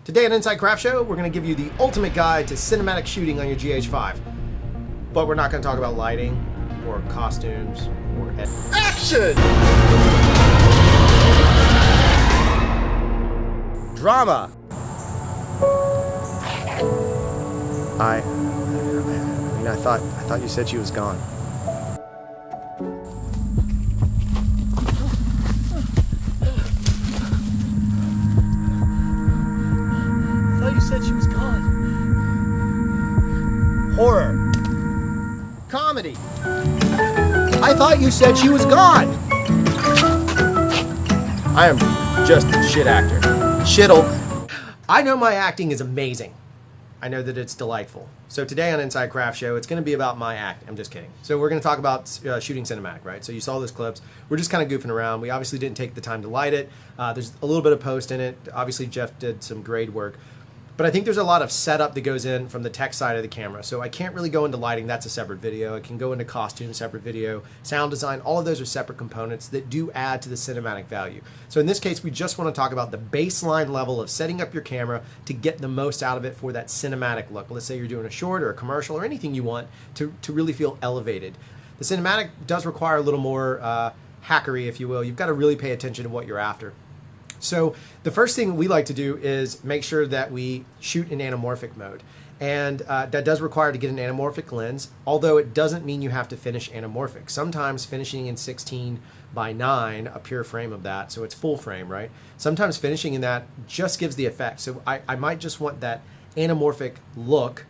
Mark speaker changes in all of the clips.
Speaker 1: Today on Inside Craft Show, we're going to give you the ultimate guide to cinematic shooting on your GH5. But we're not going to talk about lighting, or costumes, or action! Drama! I thought you said she was gone.
Speaker 2: You said she was gone.
Speaker 1: Horror. Comedy. I thought you said she was gone. I am just a shit actor. Shittle. I know my acting is amazing. I know that it's delightful. So today on Inside Craft Show, it's going to be about my act. I'm just kidding. So we're going to talk about shooting cinematic, right? So you saw those clips. We're just kind of goofing around. We obviously didn't take the time to light it. There's a little bit of post in it. Obviously, Jeff did some grade work. But I think there's a lot of setup that goes in from the tech side of the camera. So I can't really go into lighting. That's a separate video. I can go into costume, separate video. Sound design, all of those are separate components that do add to the cinematic value. So in this case, we just want to talk about the baseline level of setting up your camera to get the most out of it for that cinematic look. Let's say you're doing a short or a commercial or anything you want to really feel elevated. The cinematic does require a little more hackery, if you will. You've got to really pay attention to what you're after. So the first thing we like to do is make sure that we shoot in anamorphic mode. And that does require to get an anamorphic lens, although it doesn't mean you have to finish anamorphic. Sometimes finishing in 16:9, a pure frame of that, so it's full frame, right? Sometimes finishing in that just gives the effect. So I might just want that anamorphic look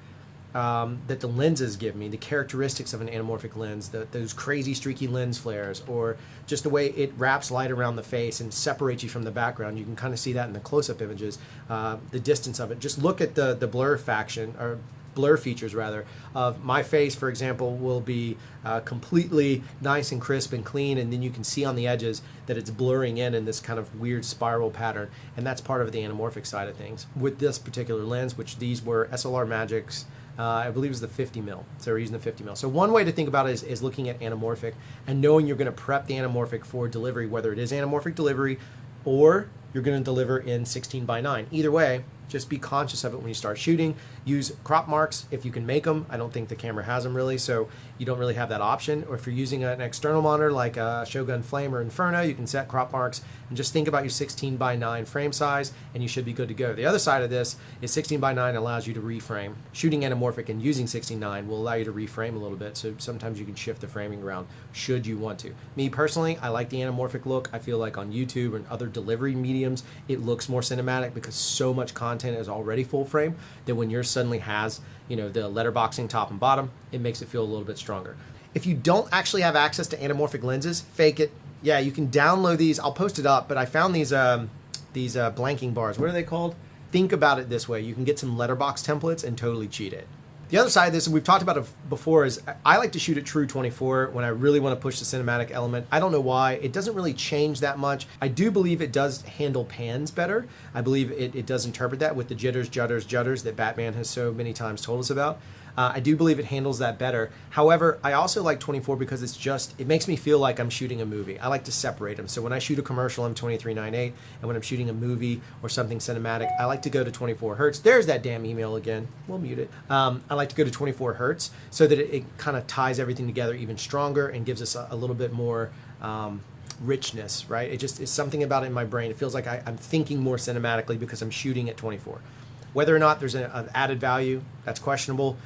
Speaker 1: that the lenses give me, the characteristics of an anamorphic lens, those crazy streaky lens flares, or just the way it wraps light around the face and separates you from the background. You can kind of see that in the close-up images, the distance of it. Just look at the blur features rather, of my face, for example, will be completely nice and crisp and clean, and then you can see on the edges that it's blurring in this kind of weird spiral pattern, and that's part of the anamorphic side of things. With this particular lens, which these were SLR Magic's, I believe it was the 50 mil. So we're using the 50 mil. So one way to think about it is looking at anamorphic and knowing you're going to prep the anamorphic for delivery, whether it is anamorphic delivery or you're going to deliver in 16:9. Either way, just be conscious of it when you start shooting. Use crop marks if you can make them. I don't think the camera has them really, so you don't really have that option. Or if you're using an external monitor like a Shogun Flame or Inferno, you can set crop marks and just think about your 16:9 frame size and you should be good to go. The other side of this is 16:9 allows you to reframe. Shooting anamorphic and using 16:9 will allow you to reframe a little bit, so sometimes you can shift the framing around should you want to. Me personally, I like the anamorphic look. I feel like on YouTube and other delivery mediums, it looks more cinematic because so much content is already full frame that when yours suddenly has, the letterboxing top and bottom, it makes it feel a little bit stronger. If you don't actually have access to anamorphic lenses, fake it. Yeah, you can download these. I'll post it up, but I found these blanking bars. What are they called? Think about it this way. You can get some letterbox templates and totally cheat it. The other side of this, and we've talked about it before, is I like to shoot at true 24 when I really want to push the cinematic element. I don't know why. It doesn't really change that much. I do believe it does handle pans better. I believe it does interpret that with the jitters, judders that Batman has so many times told us about. I do believe it handles that better. However, I also like 24 because it makes me feel like I'm shooting a movie. I like to separate them. So when I shoot a commercial, I'm 23:9:8, and when I'm shooting a movie or something cinematic, I like to go to 24 hertz. There's that damn email again. We'll mute it. I like to go to 24 hertz so that it kind of ties everything together even stronger and gives us a little bit more richness, right? It's something about it in my brain. It feels like I'm thinking more cinematically because I'm shooting at 24. Whether or not there's an added value, that's questionable.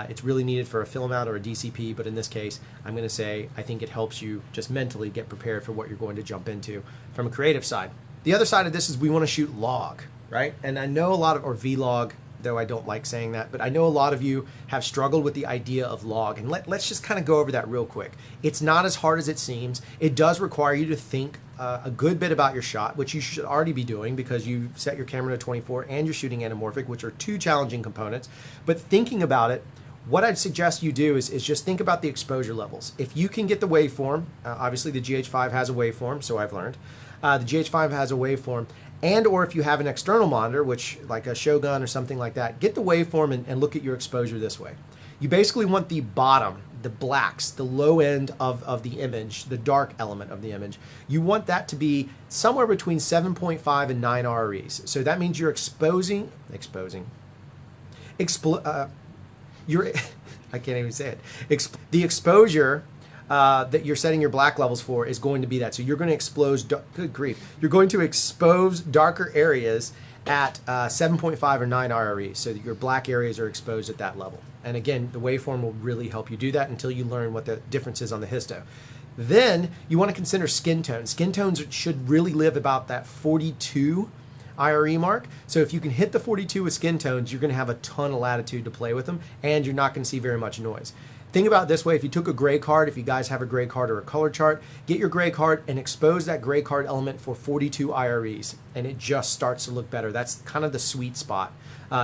Speaker 1: It's really needed for a film out or a DCP, but in this case, I'm going to say I think it helps you just mentally get prepared for what you're going to jump into from a creative side. The other side of this is we want to shoot log, right? And I know a lot of, or vlog, though I don't like saying that, but I know a lot of you have struggled with the idea of log, and let's just kind of go over that real quick. It's not as hard as it seems. It does require you to think a good bit about your shot, which you should already be doing because you set your camera to 24 and you're shooting anamorphic, which are two challenging components. But thinking about it, what I'd suggest you do is just think about the exposure levels. If you can get the waveform, obviously the GH5 has a waveform, so I've learned. The GH5 has a waveform, and or if you have an external monitor, which like a Shogun or something like that, get the waveform and look at your exposure this way. You basically want the bottom, the blacks, the low end of the image, the dark element of the image, you want that to be somewhere between 7.5 and 9 REs. So that means you're you're, I can't even say it. The exposure that you're setting your black levels for is going to be that. So you're going to expose, good grief, you're going to expose darker areas at 7.5 or 9 RREs, so that your black areas are exposed at that level. And again, the waveform will really help you do that until you learn what the difference is on the histo. Then you want to consider skin tones. Skin tones should really live about that 42 IRE mark. So if you can hit the 42 with skin tones, you're going to have a ton of latitude to play with them, and you're not going to see very much noise. Think about it this way: if you took a gray card, if you guys have a gray card or a color chart, get your gray card and expose that gray card element for 42 IREs, and it just starts to look better. That's kind of the sweet spot.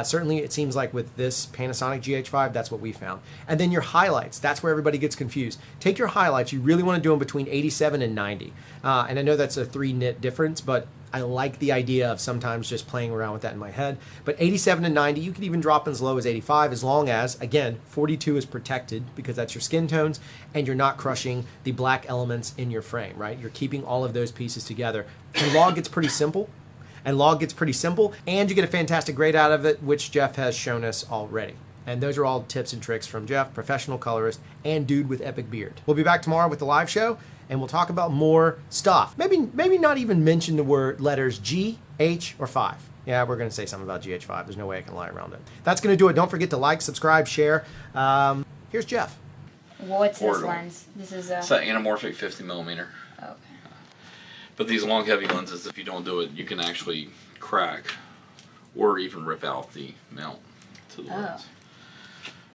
Speaker 1: Certainly it seems like with this Panasonic GH5, that's what we found. And then your highlights, that's where everybody gets confused. Take your highlights, you really want to do them between 87 and 90. And I know that's a 3 nit difference, but I like the idea of sometimes just playing around with that in my head. But 87 and 90, you could even drop as low as 85, as long as, again, 42 is protected because that's your skin tones, and you're not crushing the black elements in your frame, right? You're keeping all of those pieces together. And log gets pretty simple. And you get a fantastic grade out of it, which Jeff has shown us already. And those are all tips and tricks from Jeff, professional colorist and dude with epic beard. We'll be back tomorrow with the live show, and we'll talk about more stuff. Maybe not even mention the word letters G, H, or 5. Yeah, we're going to say something about GH5. There's no way I can lie around it. That's going to do it. Don't forget to like, subscribe, share. Here's Jeff.
Speaker 3: What's this lens? This is
Speaker 4: It's an anamorphic 50mm.
Speaker 3: Okay.
Speaker 4: But these long, heavy lenses, if you don't do it, you can actually crack or even rip out the mount to the lens.